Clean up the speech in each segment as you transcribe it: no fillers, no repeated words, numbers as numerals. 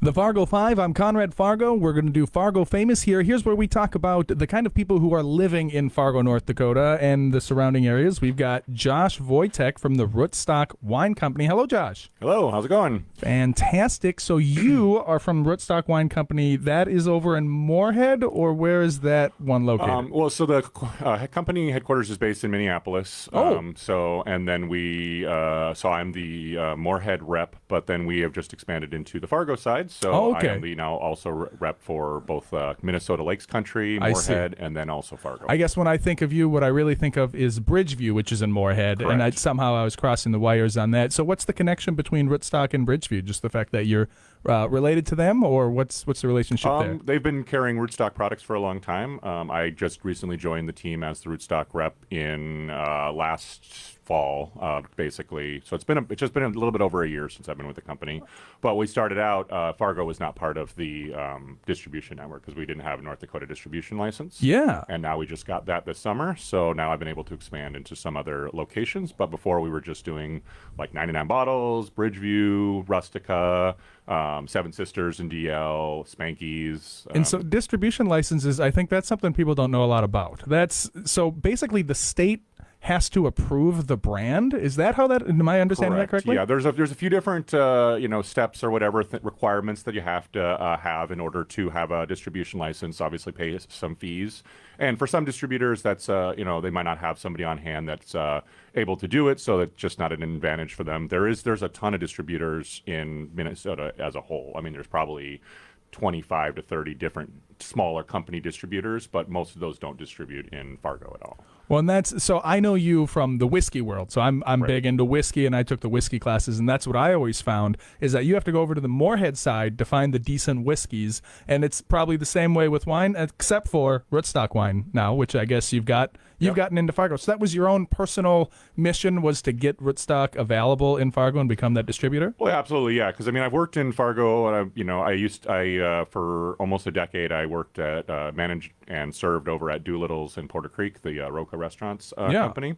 The Fargo Five, I'm Conrad Fargo. We're going to do Fargo Famous here. Here's where we talk about the kind of people who are living in Fargo, North Dakota and the surrounding areas. We've got Josh Voytek from the Rootstock Wine Company. Hello, Josh. Hello, how's it going? Fantastic. So you are from Rootstock Wine Company. That is over in Morehead, or where is that one located? So the company headquarters is based in Minneapolis. Oh. So I'm the Morehead rep, but then we have just expanded into the Fargo side. So I am the now also rep for both Minnesota Lakes Country, Morehead, and then also Fargo. I guess when I think of you, what I really think of is Bridgeview, which is in Morehead, Correct. and somehow I was crossing the wires on that. So what's the connection between Rootstock and Bridgeview? Just the fact that you're related to them, or what's the relationship there? They've been carrying Rootstock products for a long time. I just recently joined the team as the Rootstock rep in last fall, basically. So it's just been a little bit over a year since I've been with the company. But we started out, Fargo was not part of the distribution network because we didn't have a North Dakota distribution license. Yeah. And now we just got that this summer. So now I've been able to expand into some other locations. But before we were just doing like 99 Bottles, Bridgeview, Rustica, Seven Sisters and DL, Spanky's. And so distribution licenses, I think that's something people don't know a lot about. So basically the state has to approve the brand. Is that how that? Am I understanding that correctly? Yeah, there's a few different steps or whatever requirements that you have to have in order to have a distribution license. Obviously, pay some fees, and for some distributors, that's they might not have somebody on hand that's able to do it, so it's just not an advantage for them. There's a ton of distributors in Minnesota as a whole. I mean, there's probably 25 to 30 different smaller company distributors, but most of those don't distribute in Fargo at all. Well, and so I know you from the whiskey world. So I'm Right. big into whiskey, and I took the whiskey classes, and that's what I always found is that you have to go over to the Morehead side to find the decent whiskeys, and it's probably the same way with wine, except for Rootstock wine now, which I guess you've gotten into Fargo. So that was your own personal mission, was to get Rootstock available in Fargo and become that distributor? Well, absolutely, yeah. Because I mean, I've worked in Fargo, and for almost a decade, I worked at managed and served over at Dittles in Porter Creek, the Roca Restaurants company.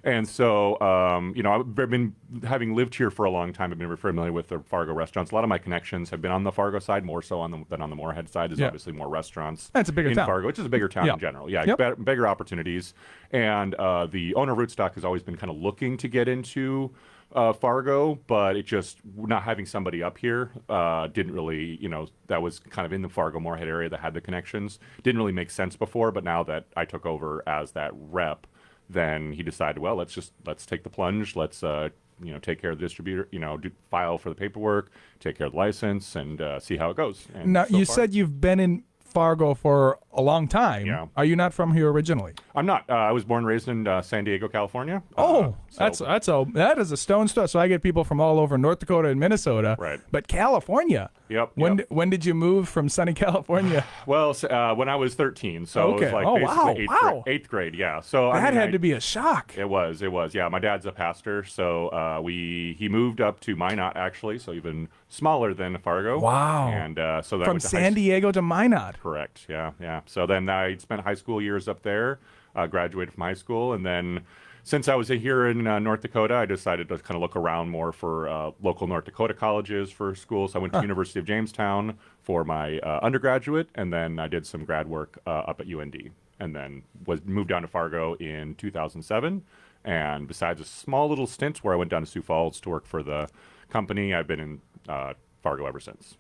And so, I've been, having lived here for a long time, I've been very familiar with the Fargo restaurants. A lot of my connections have been on the Fargo side, more so than on the Morehead side. There's obviously more restaurants. That's a bigger town. Fargo, which is a bigger town in general. Yeah, bigger opportunities. And the owner of Rootstock has always been kind of looking to get into Fargo, but it just, not having somebody up here didn't really, that was kind of in the Fargo Morehead area that had the connections. Didn't really make sense before, but now that I took over as that rep, then he decided, well, let's take the plunge. Let's take care of the distributor, file for the paperwork, take care of the license, and see how it goes. And now, you said you've been in Fargo for a long time. Yeah. Are you not from here originally? I'm not. I was born and raised in San Diego, California. That is a stone's throw. So I get people from all over North Dakota and Minnesota. Right. But California. Yep. When did you move from sunny California? Well, when I was 13, so it was like basically eighth grade. Yeah. So that had to be a shock. It was. Yeah. My dad's a pastor, so he moved up to Minot actually, so even smaller than Fargo. Wow. And so that from San Diego to Minot. Correct. Yeah. So then I spent high school years up there, graduated from high school, and then since I was here in North Dakota, I decided to kind of look around more for local North Dakota colleges for school. So I went to University of Jamestown for my undergraduate, and then I did some grad work up at UND, and then moved down to Fargo in 2007. And besides a small little stint where I went down to Sioux Falls to work for the company, I've been in Fargo ever since.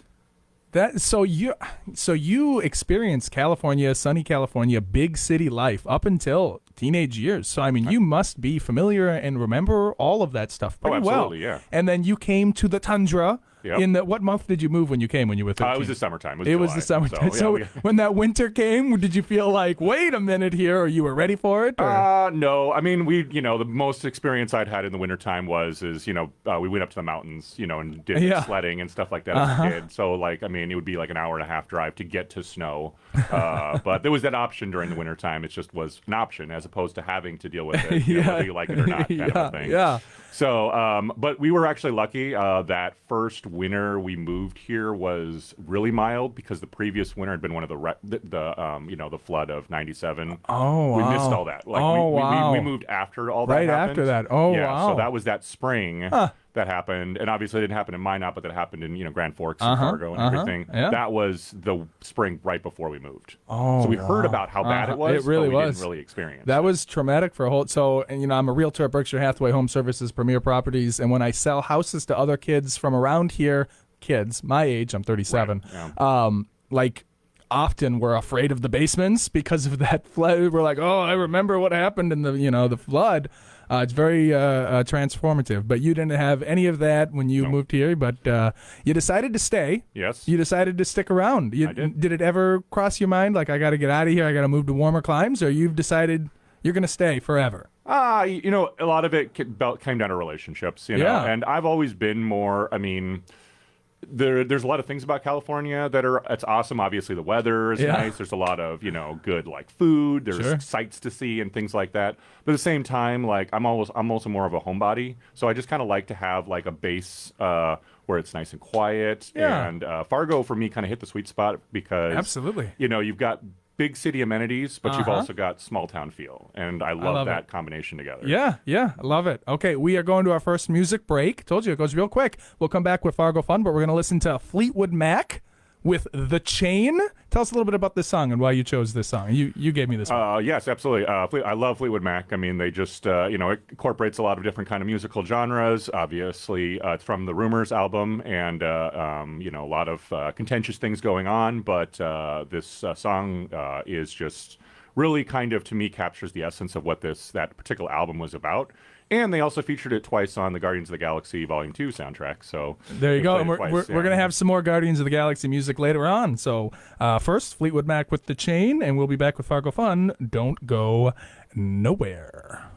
So you experienced California, sunny California, big city life up until teenage years. So I mean, you must be familiar and remember all of that stuff pretty well. Absolutely, yeah. And then you came to the tundra. Yep. What month did you move when you came when you were 13? It was the summertime. It was the summertime. So when that winter came, did you feel like, wait a minute here, or you were ready for it? No. I mean, the most experience I'd had in the wintertime was we went up to the mountains, and did sledding and stuff like that as a kid. So it would be like an hour and a half drive to get to snow. But there was that option during the wintertime. It just was an option as opposed to having to deal with it, whether you like it or not, kind of thing. Yeah. So, but we were actually lucky that first winter we moved here was really mild because the previous winter had been one of the flood of '97. Oh, wow. We missed all that. We moved after all that right happened. after that. Oh, yeah, wow. So that was that spring that happened, and obviously it didn't happen in Minot, but that happened in Grand Forks and Fargo and everything. Yeah. That was the spring right before we moved. Oh, so we heard about how bad it was. It really but we was. didn't really experience. That was traumatic for a whole. So, and I'm a realtor at Berkshire Hathaway Home Services Premier Properties, and when I sell houses to other kids from around here, kids my age, I'm 37, Right, yeah. like. Often we're afraid of the basements because of that flood. We're like, oh, I remember what happened in the the flood. It's very transformative. But you didn't have any of that when you moved here. But you decided to stay. Yes. You decided to stick around. I did. Did it ever cross your mind like I got to get out of here? I got to move to warmer climes, or you've decided you're going to stay forever? A lot of it came down to relationships. Yeah. And I've always been more. I mean. There's a lot of things about California it's awesome. Obviously, the weather is nice. There's a lot of good like food. There's sights to see and things like that. But at the same time, like I'm also more of a homebody, so I just kind of like to have like a base where it's nice and quiet. Yeah. And Fargo for me kind of hit the sweet spot because Absolutely. You've got big city amenities, but you've also got small town feel, and I love that combination together. Yeah, I love it. Okay, we are going to our first music break. Told you it goes real quick. We'll come back with Fargo Fun, but we're going to listen to Fleetwood Mac with The Chain. Tell us a little bit about this song and why you chose this song. You gave me this one. Yes, absolutely. I love Fleetwood Mac. I mean, they just, it incorporates a lot of different kind of musical genres. Obviously, it's from the Rumors album, and, a lot of contentious things going on. But this song is just really kind of, to me, captures the essence of what that particular album was about. And they also featured it twice on the Guardians of the Galaxy Volume 2 soundtrack. So there you go. And we're going to have some more Guardians of the Galaxy music later on. So first, Fleetwood Mac with The Chain, and we'll be back with Fargo Fun. Don't go nowhere.